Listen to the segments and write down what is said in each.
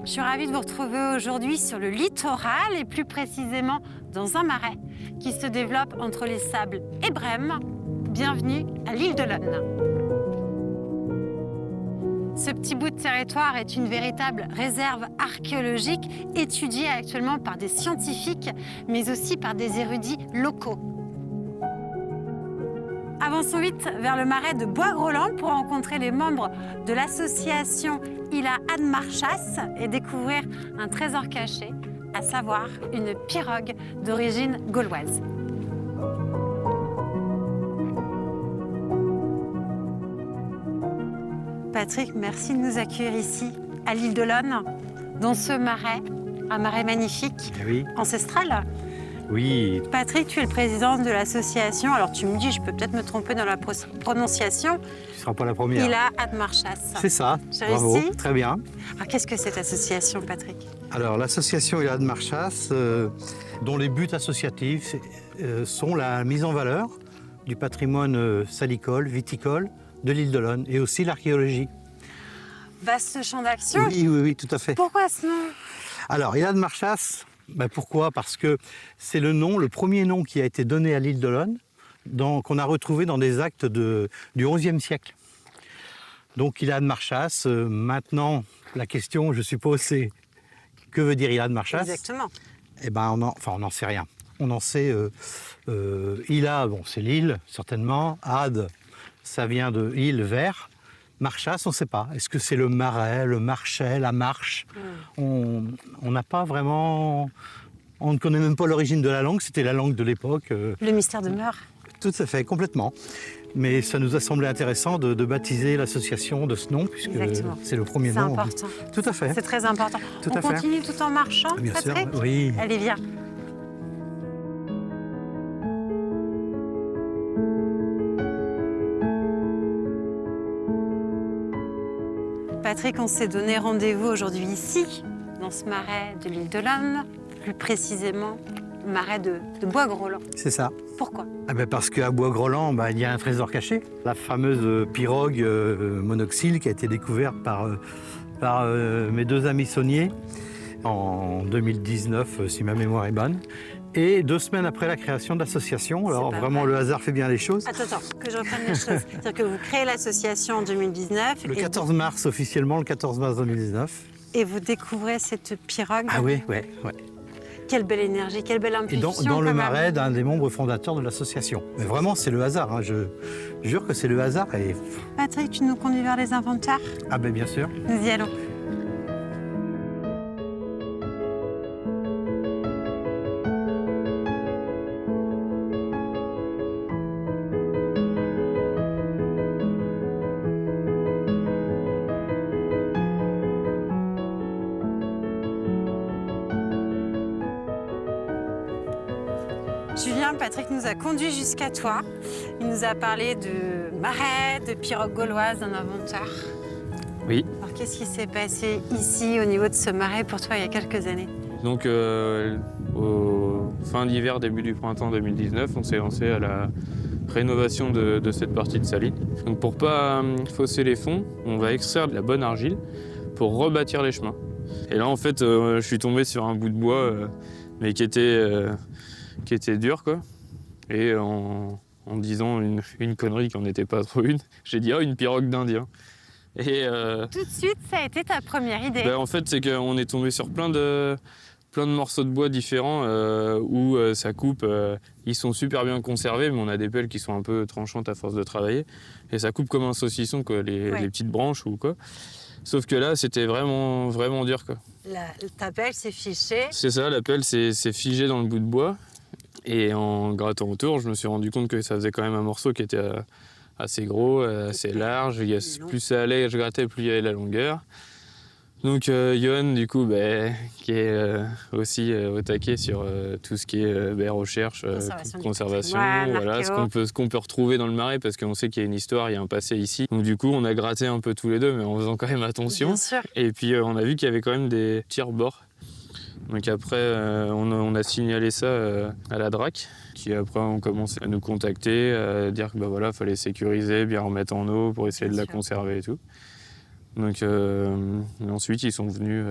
Je suis ravie de vous retrouver aujourd'hui sur le littoral et plus précisément dans un marais qui se développe entre les Sables et Brême. Bienvenue à l'île de l'One. Ce petit bout de territoire est une véritable réserve archéologique étudiée actuellement par des scientifiques mais aussi par des érudits locaux. Avançons vite vers le marais de Bois-Groland pour rencontrer les membres de l'association Îla Admarchas et découvrir un trésor caché, à savoir une pirogue d'origine gauloise. Patrick, merci de nous accueillir ici, à l'île de l'One, dans ce marais, un marais magnifique, oui. Ancestral. Oui. Patrick, tu es le président de l'association. Alors tu me dis, je peux peut-être me tromper dans la prononciation. Tu ne seras pas la première. Îla Admarchas. C'est ça. J'ai Bravo. réussi. Très bien. Alors qu'est-ce que cette association, Patrick? Alors l'association Îla Admarchas, dont les buts associatifs sont la mise en valeur du patrimoine salicole, viticole de l'île de l'One et aussi l'archéologie. Vaste champ d'action. Oui, tout à fait. Pourquoi ce nom? Alors Îla Admarchas, pourquoi? Parce que c'est le premier nom qui a été donné à l'île de l'One, qu'on a retrouvé dans des actes du XIe siècle. Donc Îla Admarchas, maintenant la question, je suppose, c'est que veut dire Îla Admarchas? Exactement. Eh ben, on n'en sait rien. On en sait, Îla, bon, c'est l'île, certainement. Ad, ça vient de île, vers. Marchas, on ne sait pas. Est-ce que c'est le marais, le marchais, la marche? On n'a pas vraiment... On ne connaît même pas l'origine de la langue. C'était la langue de l'époque. Le mystère demeure. Tout à fait, complètement. Mais ça nous a semblé intéressant de baptiser l'association de ce nom, puisque c'est le premier nom. C'est important. Tout à fait. C'est très important. On continue tout en marchant, bien Patrick? sûr, oui. Allez, viens. Patrick, on s'est donné rendez-vous aujourd'hui ici, dans ce marais de l'île de l'One, plus précisément le marais de Bois-Groland. C'est ça. Pourquoi? Parce qu'à Bois-Groland, il y a un trésor caché. La fameuse pirogue monoxyle qui a été découverte par mes deux amis sauniers en 2019, si ma mémoire est bonne. Et 2 semaines après la création de l'association, alors vraiment le hasard fait bien les choses. Attends, que je reprenne les choses. C'est-à-dire que vous créez l'association en 2019. Le 14 mars, officiellement, le 14 mars 2019. Et vous découvrez cette pirogue. Ah oui. Quelle belle énergie, quelle belle Et impulsion. dans le marais d'un des membres fondateurs de l'association. Mais vraiment, c'est le hasard. Hein. Je jure que c'est le hasard. Et... Patrick, tu nous conduis vers les inventaires? Ah bien sûr. Nous y allons. Julien, Patrick nous a conduits jusqu'à toi. Il nous a parlé de marais, de pirogue gauloise, d'un inventaire. Oui. Alors qu'est-ce qui s'est passé ici, au niveau de ce marais, pour toi, il y a quelques années? Donc, au fin d'hiver, début du printemps 2019, on s'est lancé à la rénovation de cette partie de saline. Donc, pour pas fausser les fonds, on va extraire de la bonne argile pour rebâtir les chemins. Et là, en fait, je suis tombé sur un bout de bois, mais qui était dur, quoi. Et en disant une connerie qui n'en était pas trop une, j'ai dit « Ah, une pirogue d'Indien ». Et tout de suite, ça a été ta première idée. En fait, c'est qu'on est tombé sur plein de morceaux de bois différents où ça coupe. Ils sont super bien conservés, mais on a des pelles qui sont un peu tranchantes à force de travailler. Et ça coupe comme un saucisson, quoi, les petites branches ou quoi. Sauf que là, c'était vraiment, vraiment dur, quoi. Ta pelle s'est fichée. C'est ça, la pelle s'est figée dans le bout de bois. Et en grattant autour, je me suis rendu compte que ça faisait quand même un morceau qui était assez gros, assez large. Plus ça allait, je grattais, plus il y avait la longueur. Donc Johan, du coup, qui est aussi au taquet sur tout ce qui est recherche, conservation, voilà, ce qu'on peut retrouver dans le marais, parce qu'on sait qu'il y a une histoire, il y a un passé ici. Donc du coup, on a gratté un peu tous les deux, mais en faisant quand même attention. Bien sûr. Et puis on a vu qu'il y avait quand même des petits rebords. Donc après, on a signalé ça à la DRAC, qui après ont commencé à nous contacter, à dire que fallait sécuriser, bien remettre en eau pour essayer de la conserver et tout. Donc ensuite, ils sont venus,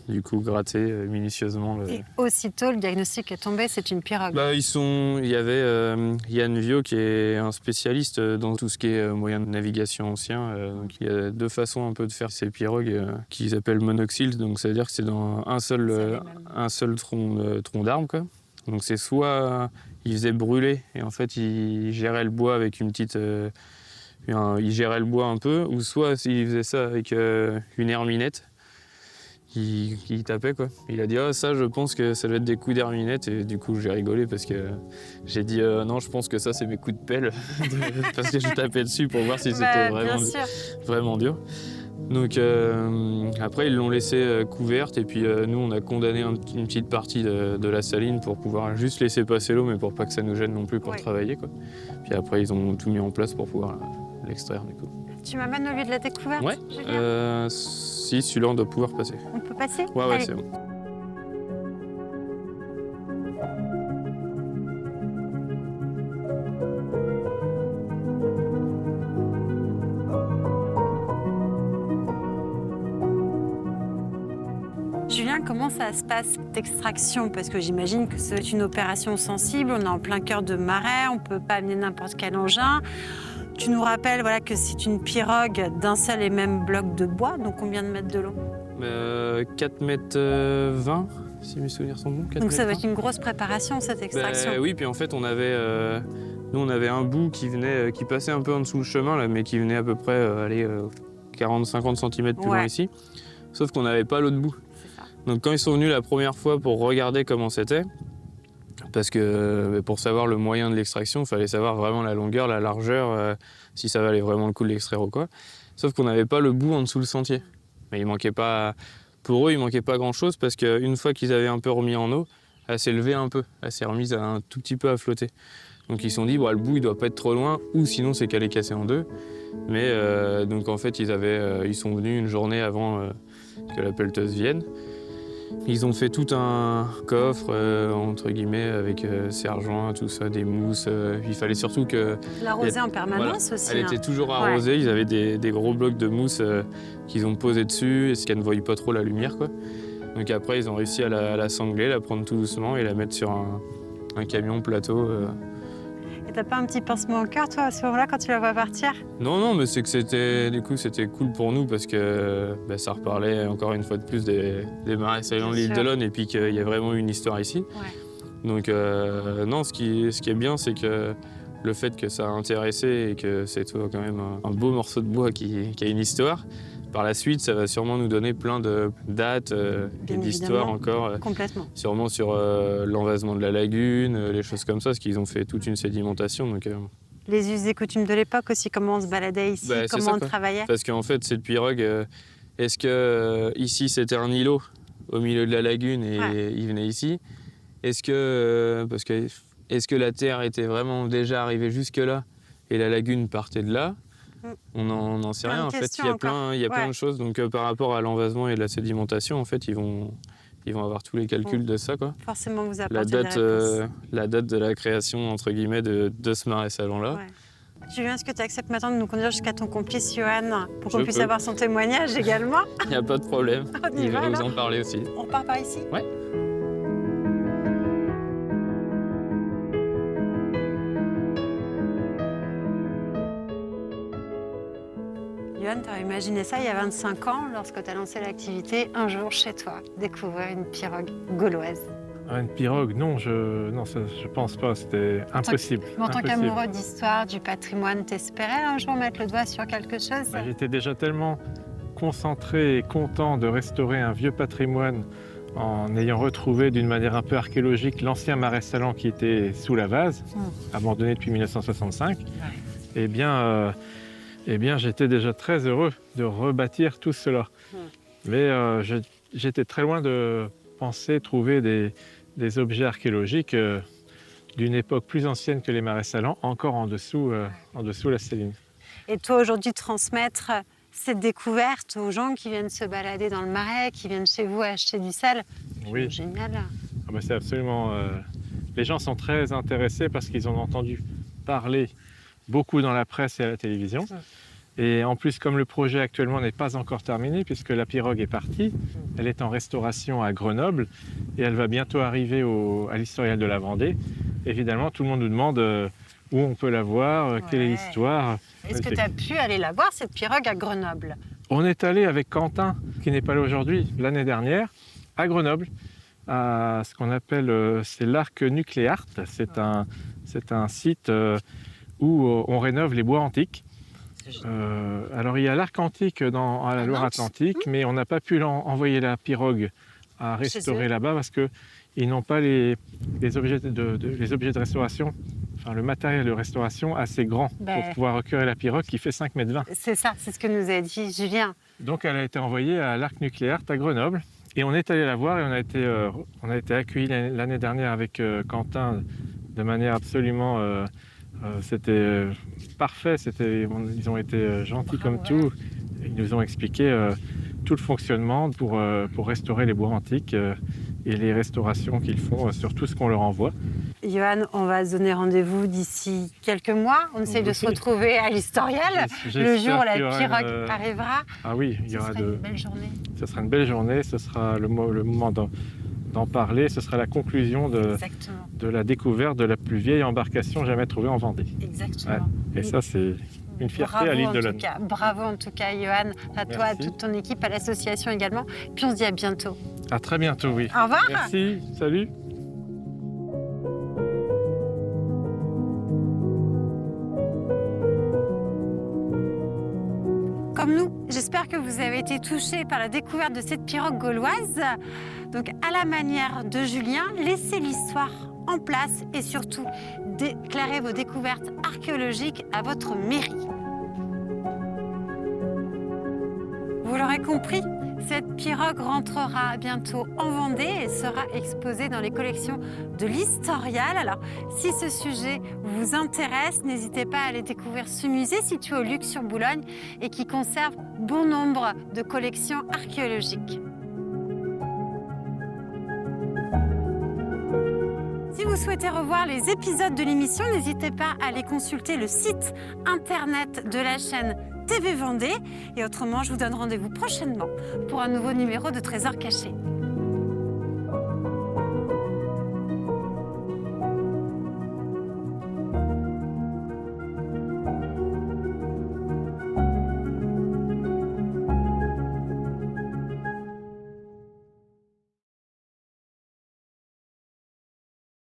du coup, gratter minutieusement le... Et aussitôt, le diagnostic est tombé, c'est une pirogue. Bah, il y avait Yann Viau qui est un spécialiste dans tout ce qui est moyen de navigation ancien. Donc il y a 2 façons un peu de faire ces pirogues qu'ils appellent monoxyles. Donc ça veut dire que c'est dans un seul tronc d'arbre, quoi. Donc c'est soit il faisait brûler et en fait il gérait le bois avec une petite... il gérait le bois un peu, ou soit il faisait ça avec une herminette. Il tapait, quoi. Il a dit « Ah, ça, je pense que ça doit être des coups d'herminette ». Et du coup, j'ai rigolé parce que j'ai dit « Non, je pense que ça, c'est mes coups de pelle ». Parce que je tapais dessus pour voir si c'était vraiment dur. Donc après, ils l'ont laissée couverte. Et puis nous, on a condamné une petite partie de la saline pour pouvoir juste laisser passer l'eau, mais pour pas que ça nous gêne non plus pour travailler, quoi. Puis après, ils ont tout mis en place pour pouvoir l'extraire, du coup. Tu m'amènes au lieu de la découverte? Ouais. Si, celui-là, on doit pouvoir passer. On peut passer? Ouais, Allez. c'est bon. Julien, comment ça se passe, cette extraction? Parce que j'imagine que c'est une opération sensible, on est en plein cœur de marais, on ne peut pas amener n'importe quel engin. Tu nous rappelles que c'est une pirogue d'un seul et même bloc de bois, donc combien de mètres de long? 4 mètres 20, si mes souvenirs sont bons. Donc ça va être une grosse préparation, cette extraction. Oui, puis en fait, on avait un bout qui passait un peu en dessous le chemin, là, mais qui venait à peu près 40-50 cm plus loin ici. Sauf qu'on n'avait pas l'autre bout. Donc quand ils sont venus la première fois pour regarder comment c'était, parce que pour savoir le moyen de l'extraction, il fallait savoir vraiment la longueur, la largeur, si ça valait vraiment le coup de l'extraire ou quoi. Sauf qu'on n'avait pas le bout en dessous le sentier. Mais pour eux, il manquait pas grand-chose parce qu'une fois qu'ils avaient un peu remis en eau, elle s'est levée un peu, elle s'est remise un tout petit peu à flotter. Donc ils se sont dit, le bout il doit pas être trop loin, ou sinon c'est qu'elle est cassée en deux. Mais donc en fait ils sont venus une journée avant que la pelleteuse vienne. Ils ont fait tout un coffre, entre guillemets, avec serre-joint, tout ça, des mousses. Il fallait surtout que... L'arroser en permanence aussi. Elle était toujours arrosée. Ils avaient des gros blocs de mousse qu'ils ont posés dessus, et qu'elle ne voyait pas trop la lumière, quoi. Donc après, ils ont réussi à la sangler, la prendre tout doucement et la mettre sur un camion plateau. Et t'as pas un petit pincement au cœur, toi, à ce moment-là, quand tu la vois partir? Non, mais c'est que c'était cool pour nous parce que ça reparlait encore une fois de plus des marais salants de l'île d'Olonne et puis qu'il y a vraiment une histoire ici. Ouais. Donc non, ce qui est bien, c'est que le fait que ça a intéressé et que c'est quand même un beau morceau de bois qui a une histoire. Par la suite, ça va sûrement nous donner plein de dates et d'histoires encore. Complètement. Sûrement sur l'envasement de la lagune, les choses comme ça, parce qu'ils ont fait toute une sédimentation. Donc, les us et coutumes de l'époque aussi, comment on se baladait ici, comment on travaillait. Parce qu'en fait, cette pirogue, est-ce que ici c'était un îlot au milieu de la lagune et il venait ici? Est-ce que la terre était vraiment déjà arrivée jusque-là et la lagune partait de là? On n'en sait rien. En fait, il y a plein de choses. Donc, par rapport à l'envasement et la sédimentation, en fait, ils vont avoir tous les calculs de ça, quoi. Forcément, vous apportez des réponses. La date de la création, entre guillemets, de ce marais salon-là. Ouais. Julien, est-ce que tu acceptes maintenant de nous conduire jusqu'à ton complice Johan pour qu'on puisse avoir son témoignage également? Il n'y a pas de problème. Il va vous en parler aussi. On repart par ici? Ouais. Johan, tu as imaginé ça il y a 25 ans, lorsque tu as lancé l'activité, un jour chez toi, découvrir une pirogue gauloise? Une pirogue, non, je pense pas, c'était impossible. En tant qu'amoureux d'histoire, du patrimoine, t'espérais un jour mettre le doigt sur quelque chose? J'étais déjà tellement concentré et content de restaurer un vieux patrimoine en ayant retrouvé d'une manière un peu archéologique l'ancien marais salant qui était sous la vase, abandonné depuis 1965. Eh bien, j'étais déjà très heureux de rebâtir tout cela. Mais j'étais très loin de penser trouver des objets archéologiques d'une époque plus ancienne que les marais salants, encore en dessous la Céline. Et toi, aujourd'hui, transmettre cette découverte aux gens qui viennent se balader dans le marais, qui viennent chez vous acheter du sel, c'est génial. C'est absolument... Les gens sont très intéressés parce qu'ils ont entendu parler beaucoup dans la presse et à la télévision. Et en plus, comme le projet actuellement n'est pas encore terminé, puisque la pirogue est partie, elle est en restauration à Grenoble et elle va bientôt arriver à l'Historial de la Vendée. Évidemment, tout le monde nous demande où on peut la voir, quelle est l'histoire. Est-ce que tu as pu aller la voir, cette pirogue, à Grenoble? On est allé avec Quentin, qui n'est pas là aujourd'hui, l'année dernière, à Grenoble, à ce qu'on appelle c'est l'Arc Nucléart. C'est un site où on rénove les bois antiques. Alors il y a l'Arc Antique à la Loire-Atlantique, mais on n'a pas pu envoyer la pirogue à restaurer là-bas parce qu'ils n'ont pas les objets de restauration, enfin le matériel de restauration assez grand pour pouvoir recueillir la pirogue qui fait 5,20 m. C'est ça, c'est ce que nous a dit Julien. Donc elle a été envoyée à l'Arc Nucléart à Grenoble et on est allé la voir et on a été accueillis l'année dernière avec Quentin de manière absolument... c'était parfait, ils ont été gentils comme tout. Ils nous ont expliqué tout le fonctionnement pour restaurer les bois antiques et les restaurations qu'ils font sur tout ce qu'on leur envoie. Johan, on va se donner rendez-vous d'ici quelques mois. On essaye de se retrouver à l'Historial le jour où la pirogue arrivera. Ah oui, il y aura une belle journée. Ce sera une belle journée, ce sera le moment d'en parler. Ce sera la conclusion de la découverte de la plus vieille embarcation jamais trouvée en Vendée. Exactement. Ouais. Et ça, c'est une fierté à l'île de Lonne. Bravo en tout cas, Johan, à toi, à toute ton équipe, à l'association également. Puis on se dit à bientôt. À très bientôt, oui. Au revoir. Merci, salut. Comme nous, j'espère que vous avez été touchés par la découverte de cette pirogue gauloise. Donc, à la manière de Julien, laissez l'histoire en place et surtout déclarez vos découvertes archéologiques à votre mairie. Vous l'aurez compris, cette pirogue rentrera bientôt en Vendée et sera exposée dans les collections de l'Historial. Alors, si ce sujet vous intéresse, n'hésitez pas à aller découvrir ce musée situé au Luc-sur-Boulogne et qui conserve bon nombre de collections archéologiques. Si vous souhaitez revoir les épisodes de l'émission, n'hésitez pas à aller consulter le site internet de la chaîne TV Vendée. Et autrement, je vous donne rendez-vous prochainement pour un nouveau numéro de Trésors cachés.